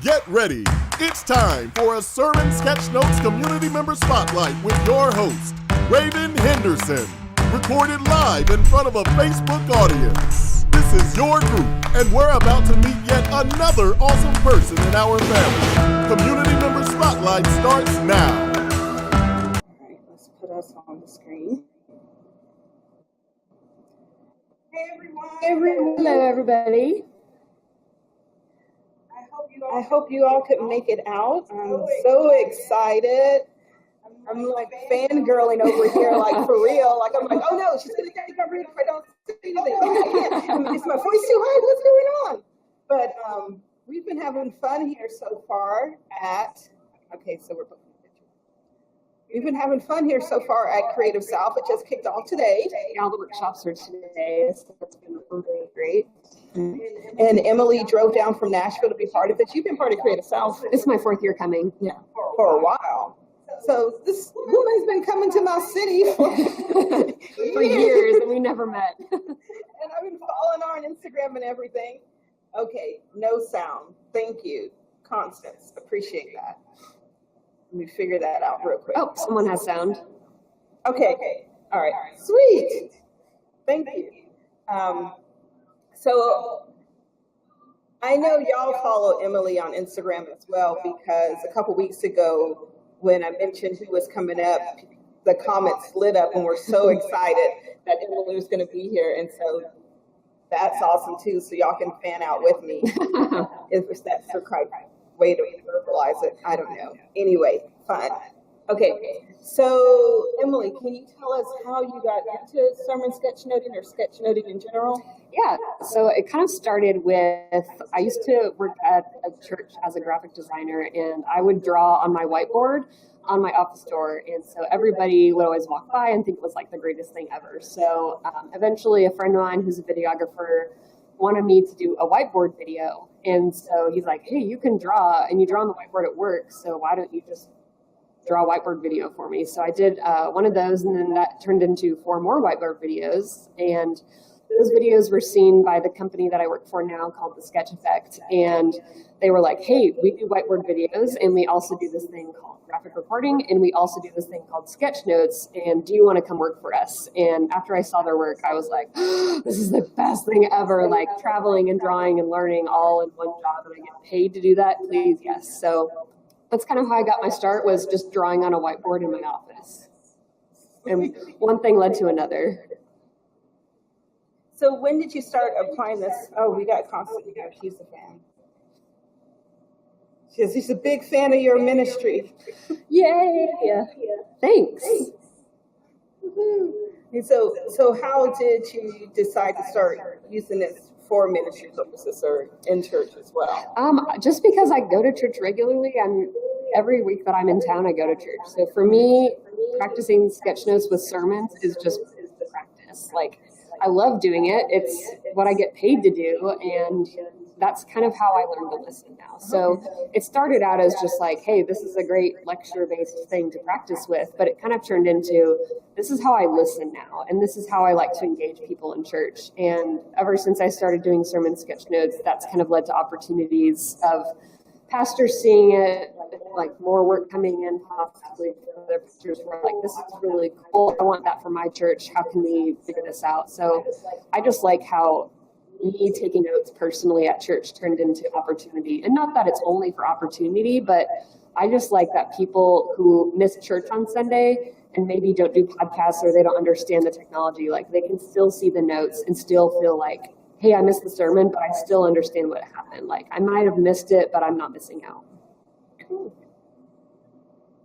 Get ready. It's time for a Sermon Sketchnotes Community Member Spotlight with your host, Raven Henderson. Recorded live in front of a Facebook audience. This is your group, and we're about to meet yet another awesome person in our family. Community Member Spotlight starts now. All right, let's put us on the screen. Hey everyone. Hello everybody. I hope you all could make it out. I'm so excited. I'm like fangirling over here, like for real. Like I'm like, oh no, she's gonna get covered if I don't say anything. Is my voice too high? What's going on? But we've been having fun here so far at. Okay, so we've been having fun here so far at Creative South. It just kicked off today. All the workshops are today, so it's been really great. And Emily drove down from Nashville to be part of it. You've been part of Creative South. This is my 4th year coming. Yeah, for a while. So this woman's been coming to my city for years, and we never met. And I've been following her on Instagram and everything. Okay, no sound. Thank you, Constance. Appreciate that. Let me figure that out real quick. Oh, someone has sound. Okay. All right. Sweet. Thank you. So I know y'all follow Emily on Instagram as well, because a couple weeks ago when I mentioned who was coming up, the comments lit up and we're so excited that Emily was going to be here. And so that's awesome too. So y'all can fan out with me. If that's the correct way to verbalize it, I don't know. Anyway, fun. Okay, so Emily, can you tell us how you got into sermon sketchnoting or sketchnoting in general? Yeah, so it kind of started with, I used to work at a church as a graphic designer, and I would draw on my whiteboard on my office door, and so everybody would always walk by and think it was like the greatest thing ever. So eventually a friend of mine who's a videographer wanted me to do a whiteboard video, and so he's like, hey, you can draw, and you draw on the whiteboard at work, so why don't you just draw a whiteboard video for me? So I did one of those, and then that turned into 4 more whiteboard videos, and those videos were seen by the company that I work for now called The Sketch Effect, and they were like, hey, we do whiteboard videos, and we also do this thing called graphic recording, and we also do this thing called Sketchnotes, and do you want to come work for us? And after I saw their work, I was like, oh, this is the best thing ever, like traveling and drawing and learning all in one job, and I get paid to do that, please, yes. So that's kind of how I got my start, was just drawing on a whiteboard in my office. And one thing led to another. So when did you start applying this? Oh, we got Constance here. She's a fan. She's a big fan of your ministry. Yay! Thanks. And so how did you decide to start using this for ministry purposes or in church as well? Just because I go to church regularly, every week that I'm in town, I go to church. So for me, practicing sketchnotes with sermons is the practice. Like, I love doing it. It's what I get paid to do, and that's kind of how I learned to listen now. So it started out as just like, hey, this is a great lecture-based thing to practice with, but it kind of turned into, this is how I listen now, and this is how I like to engage people in church. And ever since I started doing sermon sketchnotes, that's kind of led to opportunities of pastors seeing it, like more work coming in, possibly from other pastors who are like, this is really cool, I want that for my church, how can we figure this out? So I just like how me taking notes personally at church turned into opportunity. And not that it's only for opportunity, but I just like that people who miss church on Sunday and maybe don't do podcasts or they don't understand the technology, like they can still see the notes and still feel like, hey, I missed the sermon, but I still understand what happened. Like, I might have missed it, but I'm not missing out. Cool.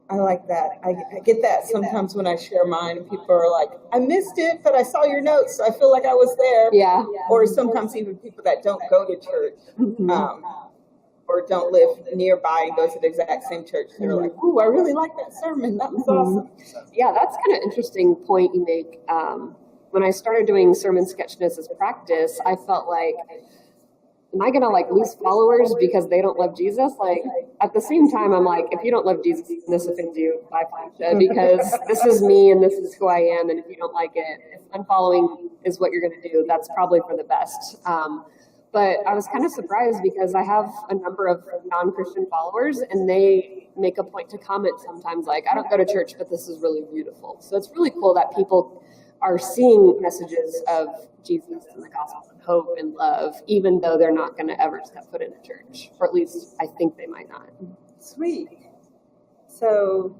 I like that. I get that sometimes when I share mine, and people are like, I missed it, but I saw your notes, so I feel like I was there. Yeah. Or sometimes even people that don't go to church or don't live nearby and go to the exact same church. They're like, ooh, I really like that sermon. That was awesome. Yeah, that's kind of interesting point you make. When I started doing sermon sketchnotes as practice, I felt like, am I going to like lose followers because they don't love Jesus? Like, at the same time, I'm like, if you don't love Jesus, this offends you, bye, because this is me and this is who I am. And if you don't like it, if unfollowing is what you're going to do, that's probably for the best. But I was kind of surprised because I have a number of non-Christian followers, and they make a point to comment sometimes like, I don't go to church, but this is really beautiful. So it's really cool that people are seeing messages of Jesus and the gospel and hope and love, even though they're not going to ever step foot in a church, or at least I think they might not. Sweet. So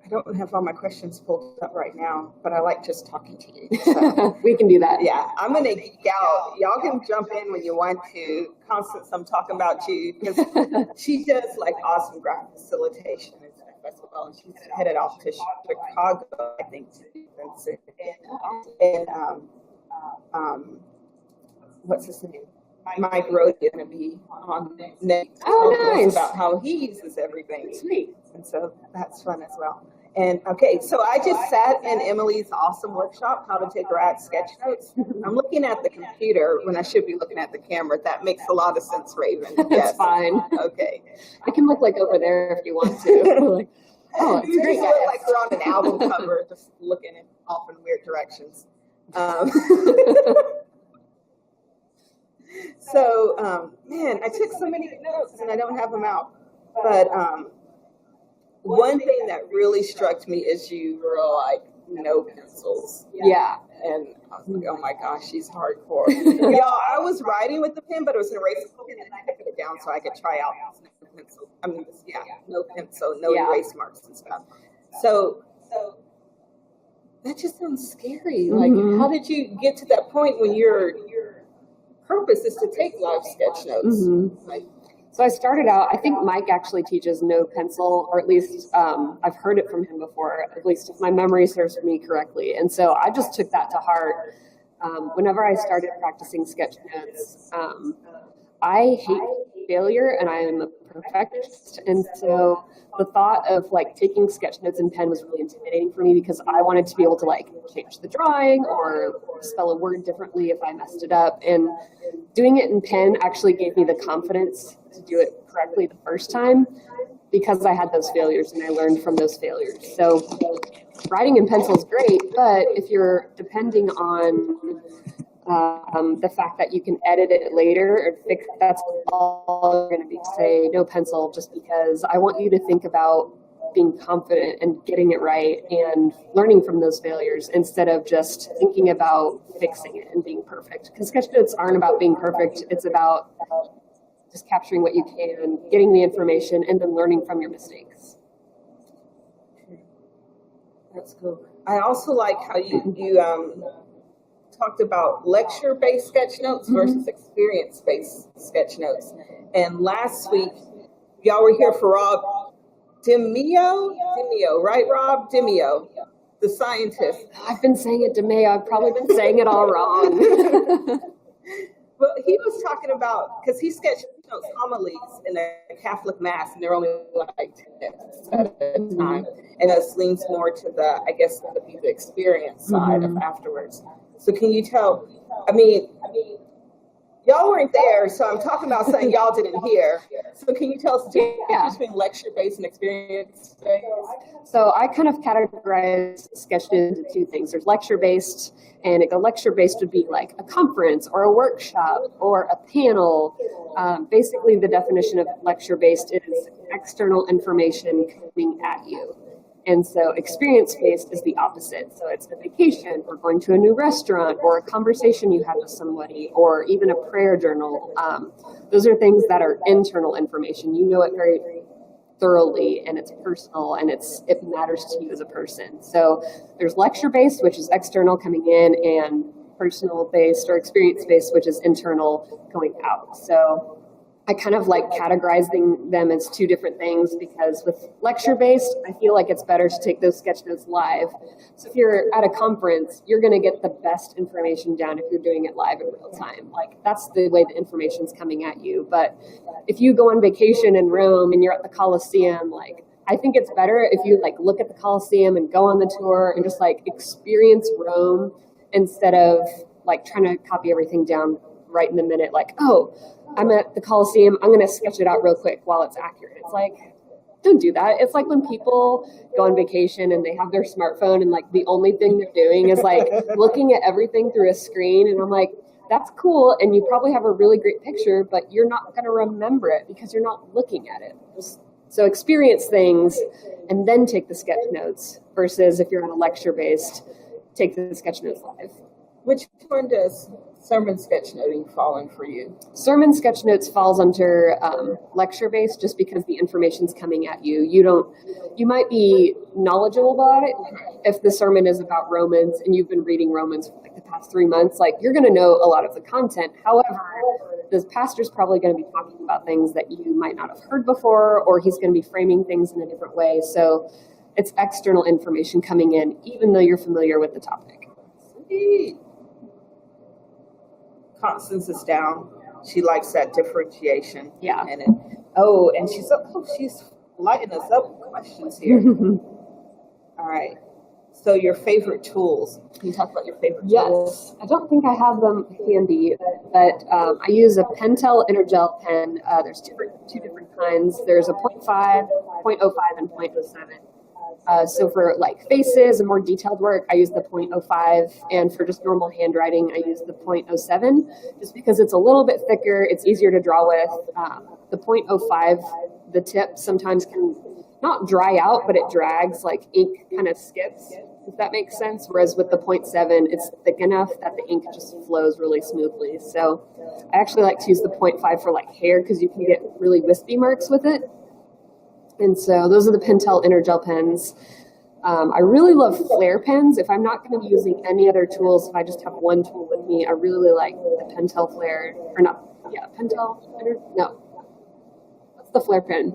I don't have all my questions pulled up right now, but I like just talking to you. So. We can do that. Yeah, I'm going to geek out. Y'all can jump in when you want to. Constance, I'm talking about you because she does like awesome graphic facilitation as well, and she's headed off to Chicago, I think, to do Vincent. And what's his name? Mike Road is going to be on next. Oh, nice. About how he uses everything. Sweet. And so that's fun as well. And okay, so I just sat in Emily's awesome workshop, How to Take Rad Sketch-notes. I'm looking at the computer when I should be looking at the camera. That makes a lot of sense, Raven. That's yes. fine. Okay. I can look like over there if you want to. Like, oh, it's You great. just look like we're on an album cover, just looking off in weird directions. So, man, I took so many notes and I don't have them out. But one thing that really struck me is you were like, no pencils. Yeah. And I was like, oh my gosh, she's hardcore. Y'all, I was writing with the pen, but it was an eraser pen, and I took it down so I could try out no pencil. I mean, no pencil, no erase marks and stuff. So that just sounds scary. Like, how did you get to that point when your purpose is to take live sketch notes? Like, so I started out, I think Mike actually teaches no pencil, or at least I've heard it from him before, at least if my memory serves me correctly. And so I just took that to heart. Whenever I started practicing sketch notes, I hate failure and I am a perfectionist. And so the thought of like taking sketch notes in pen was really intimidating for me because I wanted to be able to like change the drawing or spell a word differently if I messed it up. And doing it in pen actually gave me the confidence to do it correctly the first time because I had those failures and I learned from those failures. So writing in pencil is great, but if you're depending on the fact that you can edit it later or fix, that's all going to be say no pencil, just because I want you to think about being confident and getting it right and learning from those failures instead of just thinking about fixing it and being perfect. Because sketchnotes aren't about being perfect. It's about just capturing what you can, getting the information, and then learning from your mistakes. That's cool. I also like how you talked about lecture-based sketch notes versus experience-based sketch notes. And last week, y'all were here for Rob DeMeo, right, Rob? DeMeo, the scientist. I've been saying it DeMeo. I've probably been saying it all wrong. Well, he was talking about, because he sketch notes homilies in a Catholic Mass, and they're only like 10 minutes at a time. And it leans more to the, I guess, the experience side of afterwards. So can you tell, I mean, y'all weren't there, so I'm talking about something y'all didn't hear. So can you tell us the difference between lecture-based and experience-based? So I kind of categorize sketch into two things. There's lecture-based, and a lecture-based would be like a conference or a workshop or a panel. Basically, the definition of lecture-based is external information coming at you. And so experience-based is the opposite. So it's a vacation or going to a new restaurant or a conversation you had with somebody or even a prayer journal. Those are things that are internal information. You know it very thoroughly and it's personal and it matters to you as a person. So there's lecture-based, which is external coming in, and personal-based or experience-based, which is internal going out. So I kind of like categorizing them as two different things because with lecture-based, I feel like it's better to take those sketch notes live. So if you're at a conference, you're going to get the best information down if you're doing it live in real time. Like that's the way the information's coming at you. But if you go on vacation in Rome and you're at the Colosseum, like I think it's better if you like look at the Colosseum and go on the tour and just like experience Rome instead of like trying to copy everything down right in the minute. Like, oh, I'm at the Coliseum, I'm going to sketch it out real quick while it's accurate. It's like, don't do that. It's like when people go on vacation and they have their smartphone and like the only thing they're doing is like looking at everything through a screen. And I'm like, that's cool, and you probably have a really great picture, but you're not going to remember it because you're not looking at it. So experience things and then take the sketch notes versus if you're on a lecture-based, take the sketch notes live. Which one does sermon sketchnoting fall in for you? Sermon Sketchnotes falls under lecture-based just because the information's coming at you. You might be knowledgeable about it. If the sermon is about Romans and you've been reading Romans for like the past 3 months, like you're going to know a lot of the content. However, the pastor's probably going to be talking about things that you might not have heard before, or he's going to be framing things in a different way. So it's external information coming in, even though you're familiar with the topic. Sweet. Constance is down. She likes that differentiation. Yeah. And she's lighting us up with questions here. All right. So your favorite tools. Can you talk about your favorite tools? Yes. I don't think I have them handy, but I use a Pentel Intergel pen. There's two different kinds. There's a 0.5, 0.05, and 0.07. So for like faces and more detailed work, I use the 0.05, and for just normal handwriting, I use the 0.07, just because it's a little bit thicker, it's easier to draw with. The 0.05, the tip sometimes can not dry out, but it drags, like ink kind of skips, if that makes sense. Whereas with the 0.7, it's thick enough that the ink just flows really smoothly. So I actually like to use the 0.5 for like hair because you can get really wispy marks with it. And so those are the Pentel Intergel pens. I really love flare pens. If I'm not going to be using any other tools, if I just have one tool with me, I really like the Pentel flare, or not, yeah, Pentel, no. What's the flare pen?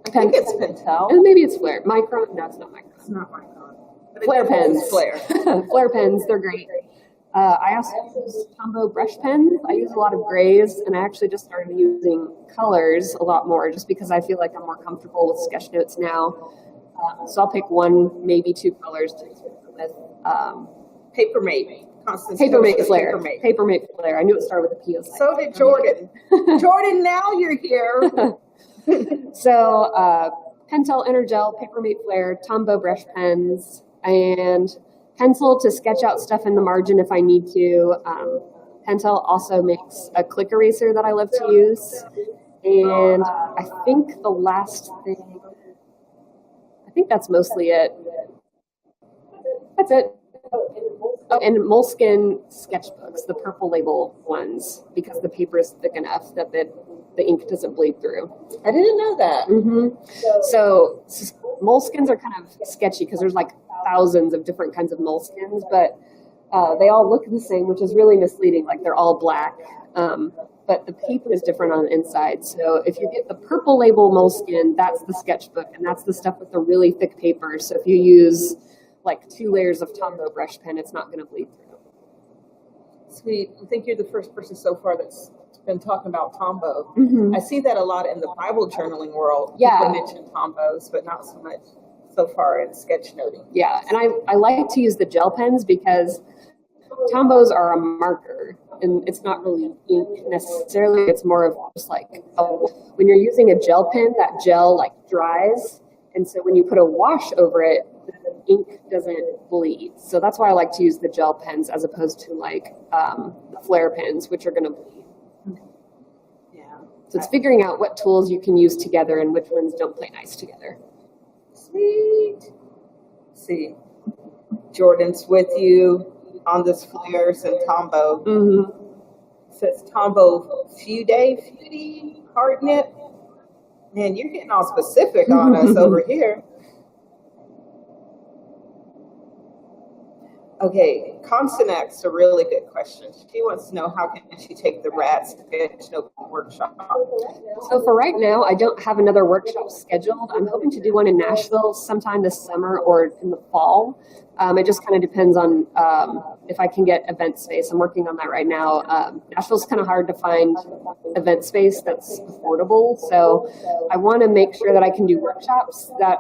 I think it's Pentel. And maybe it's flare. Micron? No, it's not Micron. It's not Micron. Flare pens. Flare. Flare pens, they're great. I also use Tombow brush pens. I use a lot of grays, and I actually just started using colors a lot more just because I feel like I'm more comfortable with sketch notes now. So I'll pick one, maybe two colors to experiment with. Papermate. Constance Papermate flare. Papermate. Papermate flare. I knew it started with a P. So did Jordan. Jordan, now you're here. So Pentel Intergel, Papermate flare, Tombow brush pens, and pencil to sketch out stuff in the margin if I need to. Pentel also makes a click eraser that I love to use. And I think the last thing, I think that's mostly it. That's it. Oh, and Moleskine sketchbooks, the purple label ones, because the paper is thick enough that the ink doesn't bleed through. I didn't know that. Mm-hmm. So Moleskines are kind of sketchy because there's like thousands of different kinds of Moleskines, but they all look the same, which is really misleading. Like they're all black, but the paper is different on the inside. So if you get the purple label Moleskine, that's the sketchbook, and that's the stuff with the really thick paper. So if you use like 2 layers of Tombow brush pen, it's not going to bleed through. Sweet. I think you're the first person so far that's been talking about Tombow. Mm-hmm. I see that a lot in the Bible journaling world. Yeah. People mention Tombows, but not so much so far in sketchnoting. Yeah, and I like to use the gel pens because Tombows are a marker, and it's not really ink necessarily. It's more of just like, when you're using a gel pen, that gel like dries, and so when you put a wash over it, the ink doesn't bleed. So that's why I like to use the gel pens as opposed to like the flare pens, which are going to bleed. Yeah. So it's figuring out what tools you can use together and which ones don't play nice together. Sweet. See, Jordan's with you on this flares and Tombow. Mm-hmm. Says Tombow Feudy, hard nip. Man, you're getting all specific on us over here. Okay, Constance asks a really good question. She wants to know, how can she take the Rad Sketch-note workshop? So for right now, I don't have another workshop scheduled. I'm hoping to do one in Nashville sometime this summer or in the fall. It just kind of depends on if I can get event space. I'm working on that right now. Nashville's kind of hard to find event space that's affordable. So I want to make sure that I can do workshops that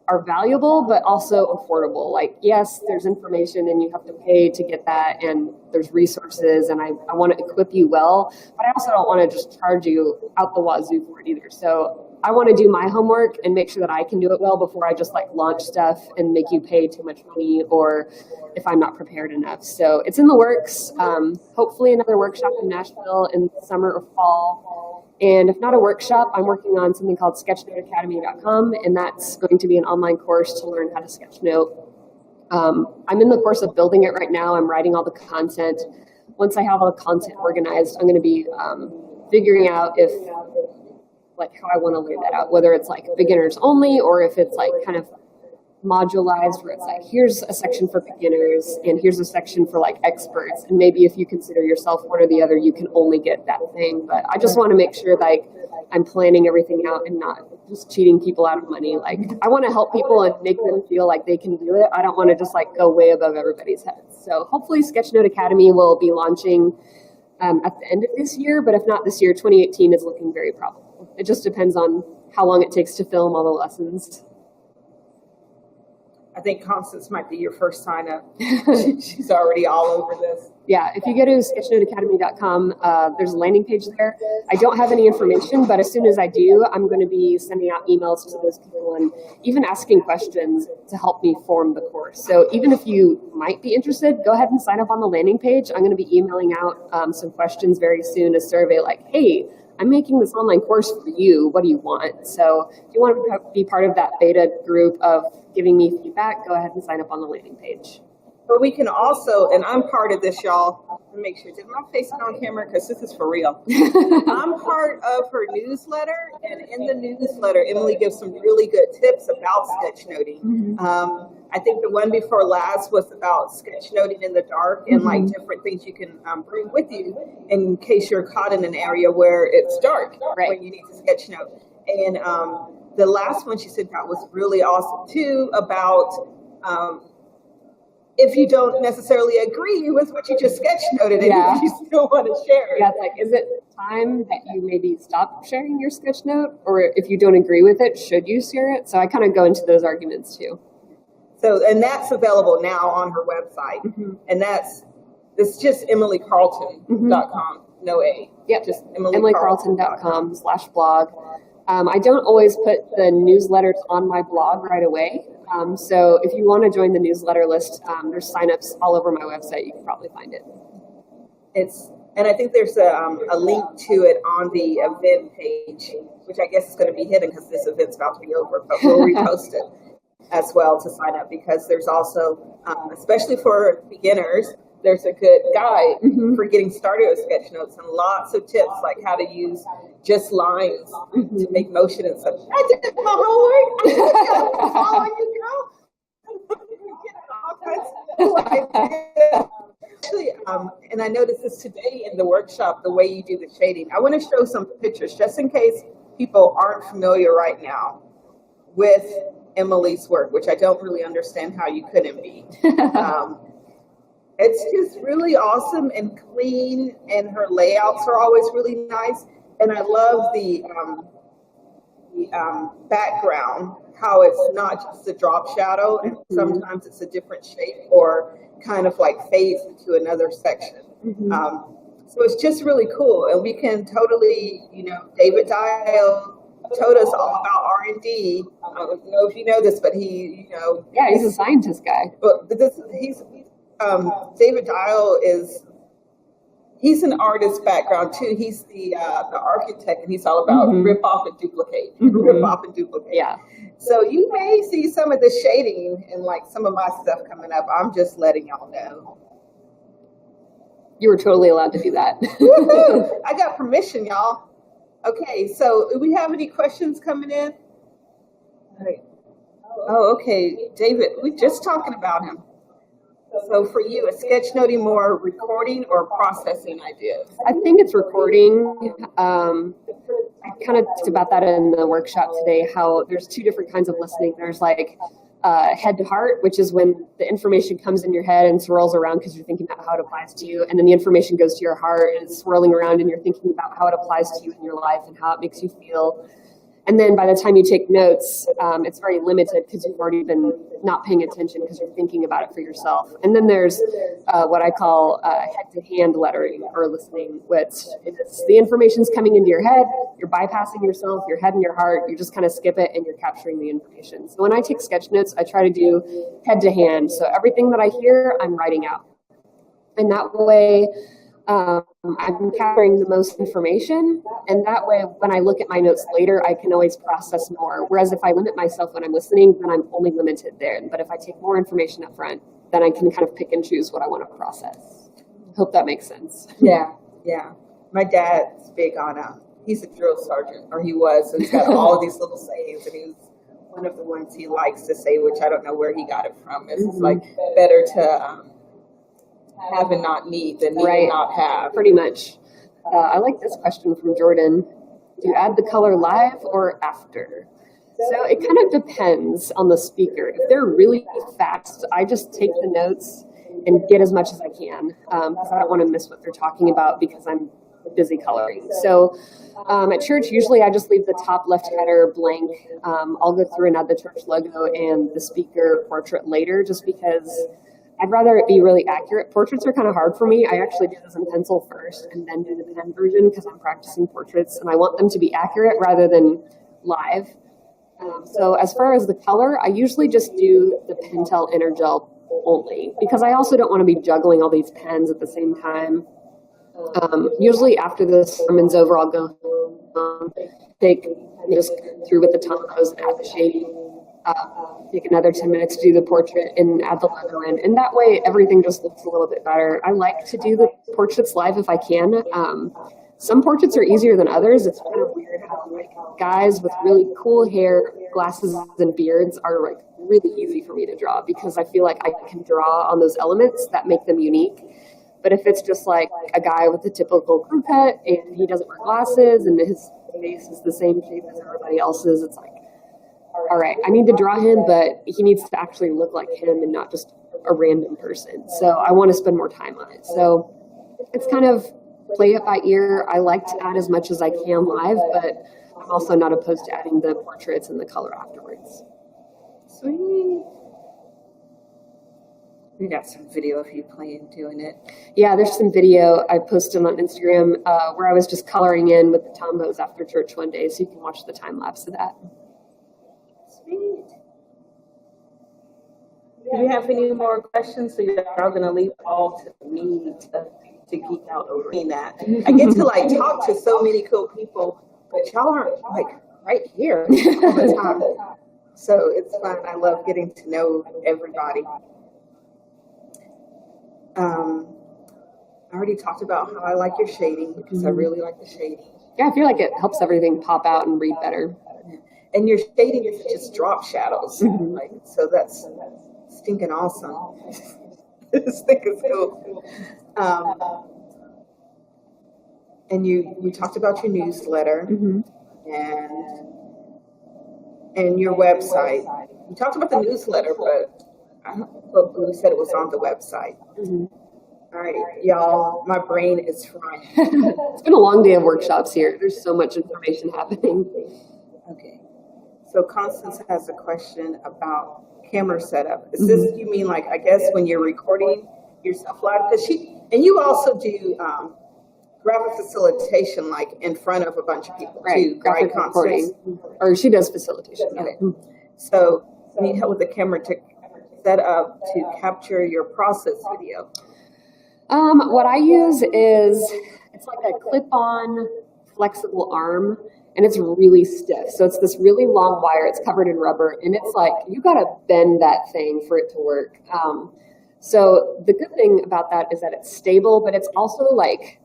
are valuable, but also affordable. Like, yes, there's information and you have to pay to get that, and there's resources, and I want to equip you well, but I also don't want to just charge you out the wazoo for it either. So I want to do my homework and make sure that I can do it well before I just like launch stuff and make you pay too much money, or if I'm not prepared enough. So it's in the works. Hopefully another workshop in Nashville in summer or fall. And if not a workshop, I'm working on something called sketchnoteacademy.com, and that's going to be an online course to learn how to sketchnote. I'm in the course of building it right now. I'm writing all the content. Once I have all the content organized, I'm going to be figuring out if like how I want to lay that out, whether it's like beginners only or if it's like kind of modularized where it's like, here's a section for beginners and here's a section for like experts. And maybe if you consider yourself one or the other, you can only get that thing. But I just want to make sure like I'm planning everything out and not just cheating people out of money. Like I want to help people and make them feel like they can do it. I don't want to just like go way above everybody's heads. So hopefully Sketchnote Academy will be launching at the end of this year, but if not this year, 2018 is looking very probable. It just depends on how long it takes to film all the lessons. I think Constance might be your first sign up. She's already all over this. Yeah, if you go to sketchnoteacademy.com, there's a landing page there. I don't have any information, but as soon as I do, I'm going to be sending out emails to those people and even asking questions to help me form the course. So even if you might be interested, go ahead and sign up on the landing page. I'm going to be emailing out some questions very soon, a survey like, hey, I'm making this online course for you. What do you want? So if you want to be part of that beta group of giving me feedback, go ahead and sign up on the landing page. But we can also, and I'm part of this, y'all, to make sure, did my face get on camera? Because this is for real. I'm part of her newsletter, and in the newsletter, Emily gives some really good tips about sketchnoting. Mm-hmm. I think the one before last was about sketchnoting in the dark and like different things you can bring with you in case you're caught in an area where it's dark when you need to sketchnote. And the last one she sent out was really awesome too, about if you don't necessarily agree with what you just sketchnoted and you still want to share it. Yeah, it's like, is it time that you maybe stop sharing your sketchnote? Or if you don't agree with it, should you share it? So I kind of go into those arguments too. So, and that's available now on her website. Mm-hmm. And it's just emilycarlton.com, no A. Yep, just emilycarlton.com/blog. I don't always put the newsletters on my blog right away. So if you want to join the newsletter list, there's signups all over my website. You can probably find it. And I think there's a link to it on the event page, which I guess is going to be hidden because this event's about to be over, but we'll repost it as well to sign up, because there's also, especially for beginners, there's a good guide for getting started with sketchnotes and lots of tips like how to use just lines to make motion and such. I did my homework. I'm following you, girl. Actually, and I noticed this today in the workshop, the way you do the shading. I want to show some pictures just in case people aren't familiar right now with Emily's work, which I don't really understand how you couldn't be. It's just really awesome and clean, and her layouts are always really nice. And I love the background, how it's not just a drop shadow, and sometimes it's a different shape or kind of like fades into another section. So it's just really cool. And we can totally, David Dial told us all about R&D. I don't know if you know this, but he, Yeah, he's a scientist guy. But David Dial he's an artist background too. He's the architect, and he's all about rip off and duplicate, rip off and duplicate. Yeah. So you may see some of the shading and like some of my stuff coming up. I'm just letting y'all know. You were totally allowed to do that. Woohoo! I got permission, y'all. Okay, so do we have any questions coming in? Oh, okay, David, we're just talking about him. So for you, is sketchnoting more recording or processing ideas? I think it's recording. I kind of talked about that in the workshop today, how there's two different kinds of listening. There's like head to heart, which is when the information comes in your head and swirls around because you're thinking about how it applies to you. And then the information goes to your heart and it's swirling around and you're thinking about how it applies to you in your life and how it makes you feel. And then by the time you take notes, it's very limited because you've already been not paying attention because you're thinking about it for yourself. And then there's what I call head-to-hand lettering or listening, which is the information's coming into your head, you're bypassing yourself, your head and your heart. You just kind of skip it and you're capturing the information. So when I take sketch notes, I try to do head to hand. So everything that I hear, I'm writing out. And that way, I'm capturing the most information, and that way when I look at my notes later, I can always process more. Whereas if I limit myself when I'm listening, then I'm only limited there. But if I take more information up front, then I can kind of pick and choose what I want to process. Hope that makes sense. Yeah. My dad's big on, he's a drill sergeant, or he was, so he's got all these little sayings, and he's one of the ones he likes to say, which I don't know where he got it from. It's like better to have and not need than need and not have. Pretty much. I like this question from Jordan. Do you add the color live or after? So it kind of depends on the speaker. If they're really fast, I just take the notes and get as much as I can, because I don't want to miss what they're talking about because I'm busy coloring. So at church, usually I just leave the top left header blank. I'll go through and add the church logo and the speaker portrait later, just because I'd rather it be really accurate. Portraits are kind of hard for me. I actually do this in pencil first and then do the pen version because I'm practicing portraits and I want them to be accurate rather than live. So as far as the color, I usually just do the Pentel Energel only because I also don't want to be juggling all these pens at the same time. Usually after the sermon's over, I'll go just through with the Tombows and add the shading. Take another 10 minutes to do the portrait and add the logo in. And that way, everything just looks a little bit better. I like to do the portraits live if I can. Some portraits are easier than others. It's kind of weird how like guys with really cool hair, glasses, and beards are like really easy for me to draw because I feel like I can draw on those elements that make them unique. But if it's just like a guy with a typical crew cut and he doesn't wear glasses and his face is the same shape as everybody else's, it's like, all right, I need to draw him, but he needs to actually look like him and not just a random person. So I want to spend more time on it. So it's kind of play it by ear. I like to add as much as I can live, but I'm also not opposed to adding the portraits and the color afterwards. Sweet. We got some video of you doing it. Yeah, there's some video I posted on Instagram where I was just coloring in with the Tombows after church one day, so you can watch the time lapse of that. Sweet. Do you have any more questions? So you're going to leave all to me to geek out over that. I get to like talk to so many cool people, but y'all aren't like right here all the time. So it's fun. I love getting to know everybody. I already talked about how I like your shading because I really like the shading. Yeah, I feel like it helps everything pop out and read better. And your shading is just drop shadows. Like, so that's stinking awesome. This thing is cool. And you talked about your newsletter and your website. You talked about the newsletter, but I don't know who said it was on the website. All right, y'all, my brain is fried. It's been a long day of workshops here. There's so much information happening. Okay. So Constance has a question about camera setup. Is this, you mean like, I guess when you're recording yourself live? Because you also do graphic facilitation like in front of a bunch of people too, graphic right, recording. Or she does facilitation. Okay. So you need help with the camera to set up to capture your process video. What I use is, it's like a clip-on flexible arm, and it's really stiff. So it's this really long wire. It's covered in rubber, and it's like, you got to bend that thing for it to work. So the good thing about that is that it's stable, but it's also like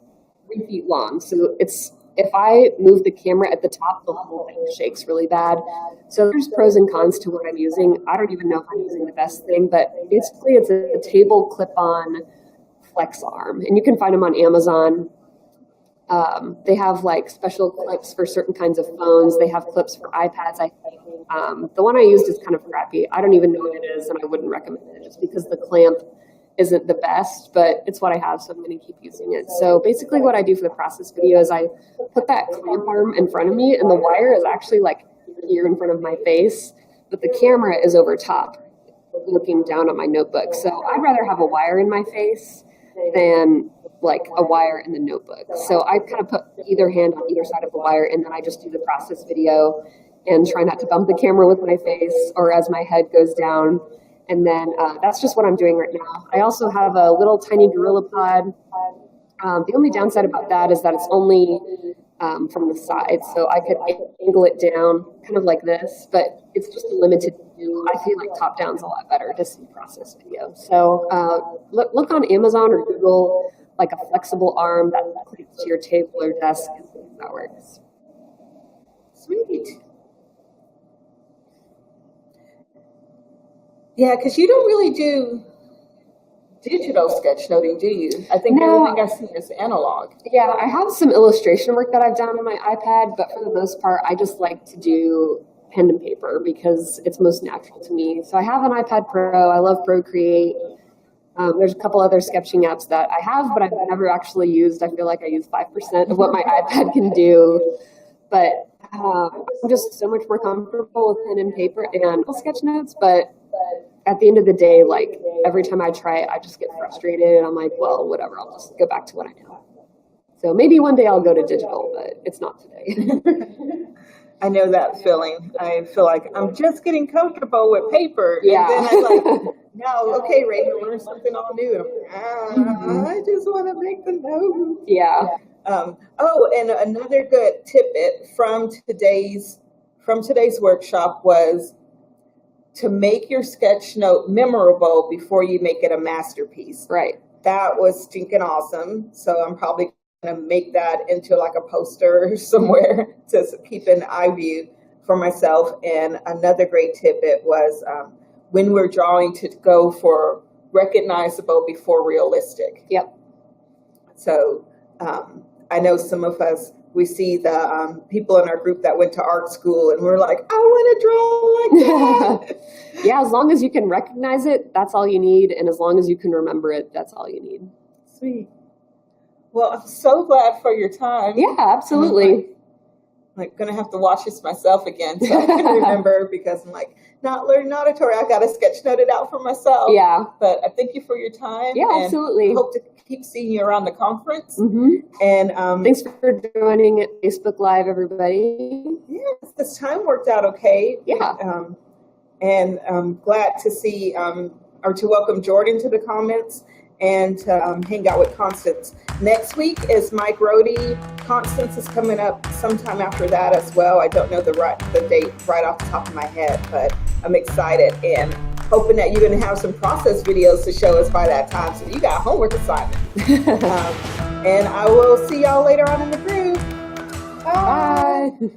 3 feet long. So if I move the camera at the top, the whole thing shakes really bad. So there's pros and cons to what I'm using. I don't even know if I'm using the best thing, but basically it's a table clip-on flex arm, and you can find them on Amazon. They have like special clips for certain kinds of phones. They have clips for iPads, I think. The one I used is kind of crappy. I don't even know what it is, and I wouldn't recommend it just because the clamp isn't the best, but it's what I have, so I'm going to keep using it. So basically what I do for the process video is I put that clamp arm in front of me, and the wire is actually like here in front of my face, but the camera is over top looking down at my notebook. So I'd rather have a wire in my face. than like a wire in the notebook. So I kind of put either hand on either side of the wire, and then I just do the process video and try not to bump the camera with my face or as my head goes down. And then that's just what I'm doing right now. I also have a little tiny Gorilla Pod. The only downside about that is that it's only from the side, so I could angle it down kind of like this, but it's just a limited view. I feel like top down's a lot better to see process video. So look on Amazon or Google like a flexible arm that clicks to your table or desk, and see if that works. Sweet. Yeah, because you don't really do digital sketchnoting, do you? I think everything I've seen is analog. Yeah, I have some illustration work that I've done on my iPad, but for the most part, I just like to do pen and paper because it's most natural to me. So I have an iPad Pro. I love Procreate. There's a couple other sketching apps that I have, but I've never actually used. I feel like I use 5% of what my iPad can do. But I'm just so much more comfortable with pen and paper and sketchnotes. But at the end of the day, like every time I try it, I just get frustrated. And I'm like, well, whatever. I'll just go back to what I know. So maybe one day I'll go to digital, but it's not today. I know that feeling. I feel like I'm just getting comfortable with paper. Yeah. And then I'm like, no, okay, Raven, learn something all new. And I'm like, I just want to make the note. Yeah. Oh, and another good tidbit from today's workshop was to make your sketch note memorable before you make it a masterpiece. Right. That was stinking awesome. So I'm probably going to make that into like a poster somewhere to keep in eye view for myself. And another great tidbit was when we're drawing to go for recognizable before realistic. Yep. So I know some of us, we see the people in our group that went to art school and we're like, I want to draw like that. Yeah, as long as you can recognize it, that's all you need. And as long as you can remember it, that's all you need. Sweet. Well, I'm so glad for your time. Yeah, absolutely. I'm going to have to watch this myself again so I can remember because I'm like, not learning auditory. I got to sketchnote it out for myself. Yeah. But I thank you for your time. Yeah, and absolutely. I hope to keep seeing you around the conference. Mm-hmm. And thanks for joining at Facebook Live, everybody. Yeah, this time worked out okay. Yeah. And I'm glad to see or to welcome Jordan to the comments and to hang out with Constance. Next week is Mike Rohde. Constance is coming up sometime after that as well. I don't know the date right off the top of my head, but I'm excited and hoping that you're going to have some process videos to show us by that time. So you got homework assignment. And I will see y'all later on in the group. Bye. Bye.